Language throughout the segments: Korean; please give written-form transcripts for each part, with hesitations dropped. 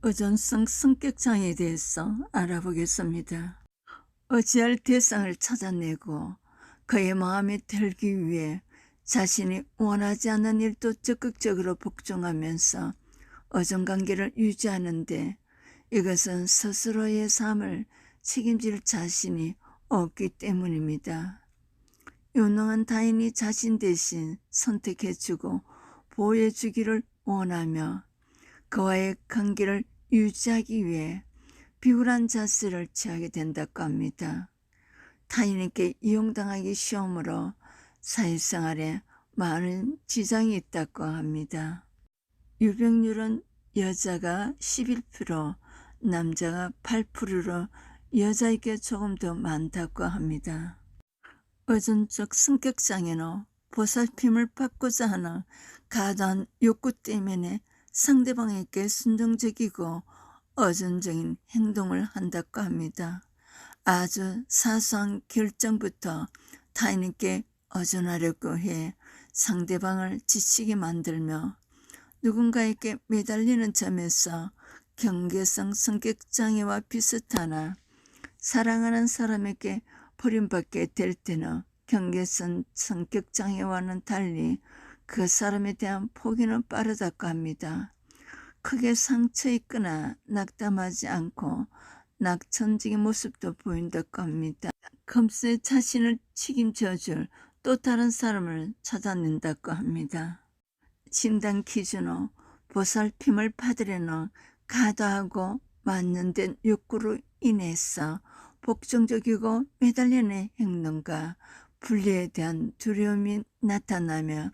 의존성 성격장애에 대해서 알아보겠습니다. 의지할 대상을 찾아내고 그의 마음에 들기 위해 자신이 원하지 않는 일도 적극적으로 복종하면서 의존관계를 유지하는데, 이것은 스스로의 삶을 책임질 자신이 없기 때문입니다. 유능한 타인이 자신 대신 선택해주고 보호해주기를 원하며 그와의 관계를 유지하기 위해 비굴한 자세를 취하게 된다고 합니다. 타인에게 이용당하기 쉬우므로 사회생활에 많은 지장이 있다고 합니다. 유병률은 여자가 11%, 남자가 8%로 여자에게 조금 더 많다고 합니다. 의존적 성격장애는 보살핌을 받고자 하는 과도한 욕구 때문에 상대방에게 순종적이고 의존적인 행동을 한다고 합니다. 아주 사소한 결정부터 타인에게 의존하려고 해 상대방을 지치게 만들며 누군가에게 매달리는 점에서 경계성 성격장애와 비슷하나, 사랑하는 사람에게 버림받게 될 때는 경계성 성격장애와는 달리 그 사람에 대한 포기는 빠르다고 합니다. 크게 상처 입거나 낙담하지 않고 낙천적인 모습도 보인다고 합니다. 금세 자신을 책임져줄 또 다른 사람을 찾아낸다고 합니다. 진단 기준은 보살핌을 받으려는 과도하고 만연된 욕구로 인해서 복종적이고 매달리는 행동과 분리에 대한 두려움이 나타나며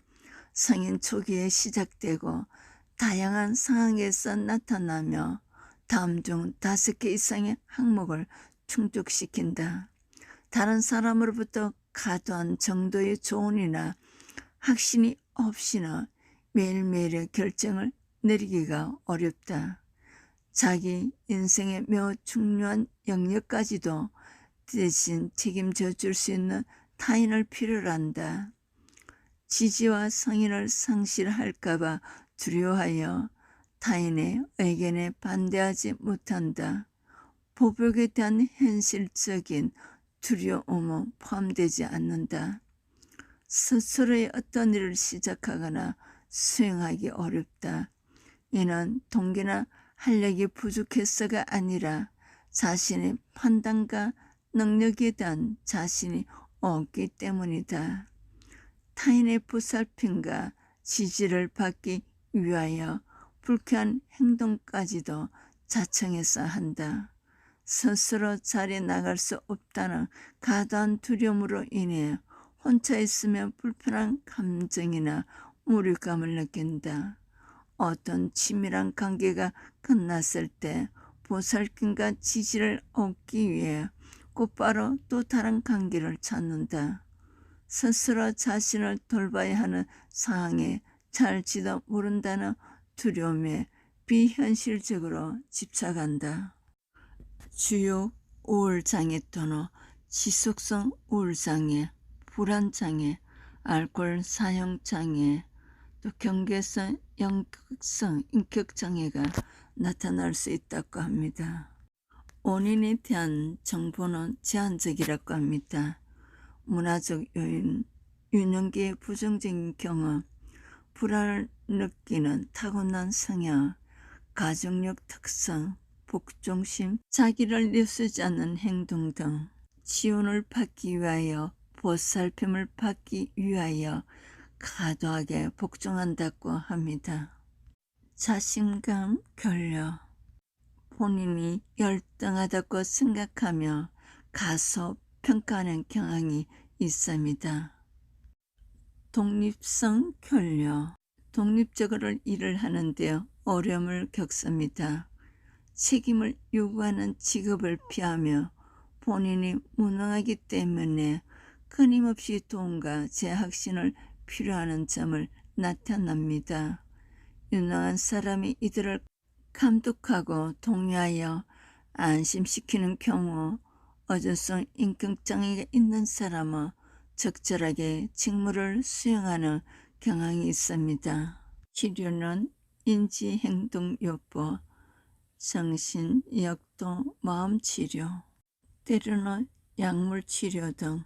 성인 초기에 시작되고 다양한 상황에서 나타나며 다음 중 5개 이상의 항목을 충족시킨다. 다른 사람으로부터 과도한 정도의 조언이나 확신이 없이는 매일매일의 결정을 내리기가 어렵다. 자기 인생의 매우 중요한 영역까지도 대신 책임져 줄 수 있는 타인을 필요로 한다. 지지와 성인을 상실할까봐 두려워하여 타인의 의견에 반대하지 못한다. 보복에 대한 현실적인 두려움은 포함되지 않는다. 스스로의 어떤 일을 시작하거나 수행하기 어렵다. 이는 동기나 활력이 부족해서가 아니라 자신의 판단과 능력에 대한 자신이 없기 때문이다. 타인의 보살핌과 지지를 받기 위하여 불쾌한 행동까지도 자청해서 한다. 스스로 자리에 나갈 수 없다는 과도한 두려움으로 인해 혼자 있으면 불편한 감정이나 무력감을 느낀다. 어떤 친밀한 관계가 끝났을 때 보살핌과 지지를 얻기 위해 곧바로 또 다른 관계를 찾는다. 스스로 자신을 돌봐야 하는 상황에 잘지도 모른다는 두려움에 비현실적으로 집착한다. 주요 우울장애 또는 지속성 우울장애, 불안장애, 알코올 사용장애, 또 경계성, 연극성 인격장애가 나타날 수 있다고 합니다. 원인에 대한 정보는 제한적이라고 합니다. 문화적 요인, 유년기의 부정적인 경험, 불안을 느끼는 타고난 성향, 가족력 특성, 복종심, 자기를 내쓰지 않는 행동 등 지원을 받기 위하여 보살핌을 받기 위하여 과도하게 복종한다고 합니다. 자신감 결여, 본인이 열등하다고 생각하며 가소 평가하는 경향이 있습니다. 독립성 결여, 독립적으로 일을 하는데 어려움을 겪습니다. 책임을 요구하는 직업을 피하며 본인이 무능하기 때문에 끊임없이 도움과 재확신을 필요하는 점을 나타납니다. 유능한 사람이 이들을 감독하고 독려하여 안심시키는 경우 의존성 인격장애가 있는 사람은 적절하게 직무를 수행하는 경향이 있습니다. 치료는 인지행동요법, 정신, 역도, 마음 치료, 때로는 약물 치료 등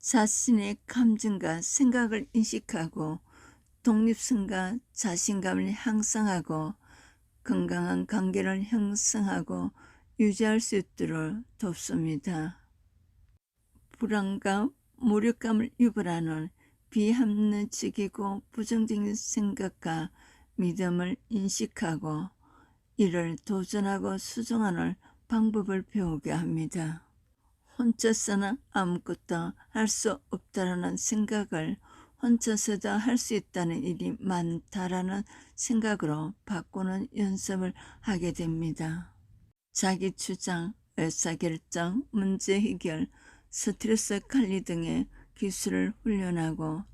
자신의 감정과 생각을 인식하고 독립성과 자신감을 향상하고 건강한 관계를 형성하고 유지할 수 있도록 돕습니다. 불안과 무력감을 유발하는 비합리적이고 부정적인 생각과 믿음을 인식하고 이를 도전하고 수정하는 방법을 배우게 합니다. 혼자서는 아무것도 할 수 없다라는 생각을 혼자서도 할 수 있다는 일이 많다라는 생각으로 바꾸는 연습을 하게 됩니다. 자기 주장, 의사결정, 문제 해결, 스트레스 관리 등의 기술을 훈련하고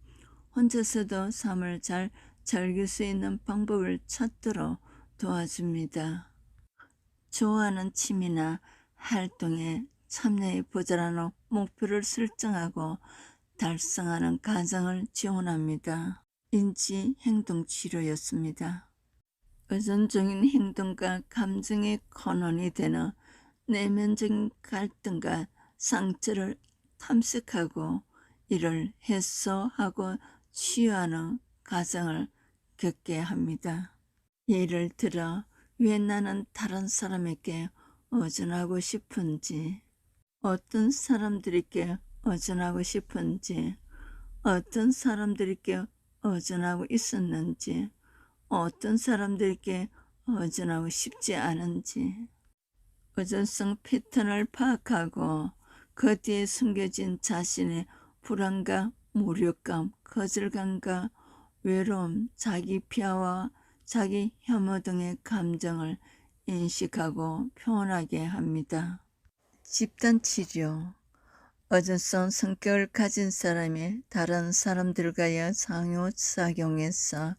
혼자서도 삶을 잘 즐길 수 있는 방법을 찾도록 도와줍니다. 좋아하는 취미나 활동에 참여해 보자라는 목표를 설정하고 달성하는 과정을 지원합니다. 인지-행동치료였습니다. 의존적인 행동과 감정의 근원이 되는 내면적인 갈등과 상처를 탐색하고 이를 해소하고 치유하는 과정을 겪게 합니다. 예를 들어 왜 나는 다른 사람에게 의존하고 싶은지, 어떤 사람들에게 의존하고 싶은지, 어떤 사람들에게 의존하고 있었는지, 어떤 사람들에게 의존하고 싶지 않은지, 의존성 패턴을 파악하고 그 뒤에 숨겨진 자신의 불안과 무력감, 거절감과 외로움, 자기 피하와 자기 혐오 등의 감정을 인식하고 표현하게 합니다. 집단치료, 의존성 성격을 가진 사람이 다른 사람들과의 상호작용에서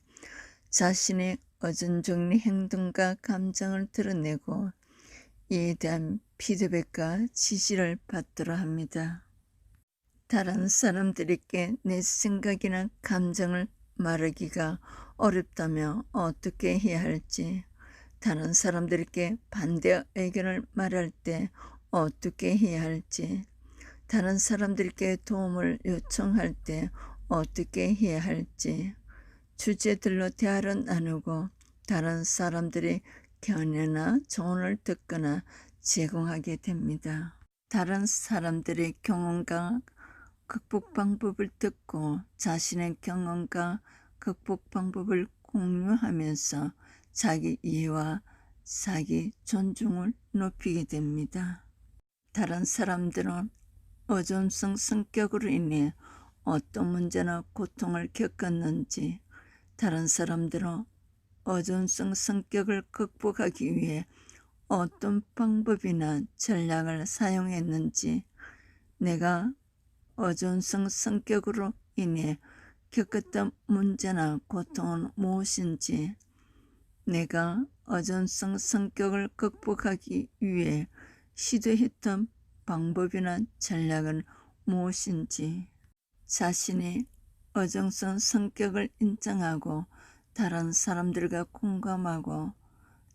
자신의 의존적인 행동과 감정을 드러내고 이에 대한 피드백과 지시를 받도록 합니다. 다른 사람들에게 내 생각이나 감정을 말하기가 어렵다면 어떻게 해야 할지, 다른 사람들에게 반대 의견을 말할 때 어떻게 해야 할지, 다른 사람들에게 도움을 요청할 때 어떻게 해야 할지 주제들로 대화를 나누고 다른 사람들의 견해나 조언을 듣거나 제공하게 됩니다. 다른 사람들의 경험과 극복 방법을 듣고 자신의 경험과 극복 방법을 공유하면서 자기 이해와 자기 존중을 높이게 됩니다. 다른 사람들은 의존성 성격으로 인해 어떤 문제나 고통을 겪었는지, 다른 사람들은 의존성 성격을 극복하기 위해 어떤 방법이나 전략을 사용했는지, 내가 의존성 성격으로 인해 겪었던 문제나 고통은 무엇인지, 내가 의존성 성격을 극복하기 위해 시도했던 방법이나 전략은 무엇인지, 자신의 의존성 성격을 인정하고 다른 사람들과 공감하고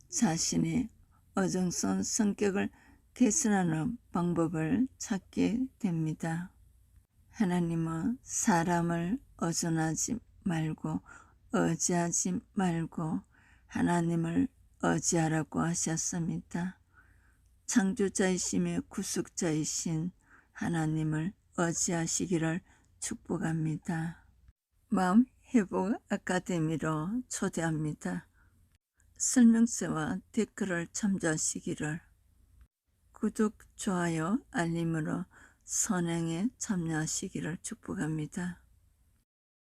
자신의 의존성 성격을 개선하는 방법을 찾게 됩니다. 하나님은 사람을 의존하지 말고 의지하지 말고 하나님을 의지하라고 하셨습니다. 창조자이시며 구속자이신 하나님을 의지하시기를 축복합니다. 마음 회복 아카데미로 초대합니다. 설명서와 댓글을 참조하시기를, 구독, 좋아요, 알림으로 선행에 참여하시기를 축복합니다.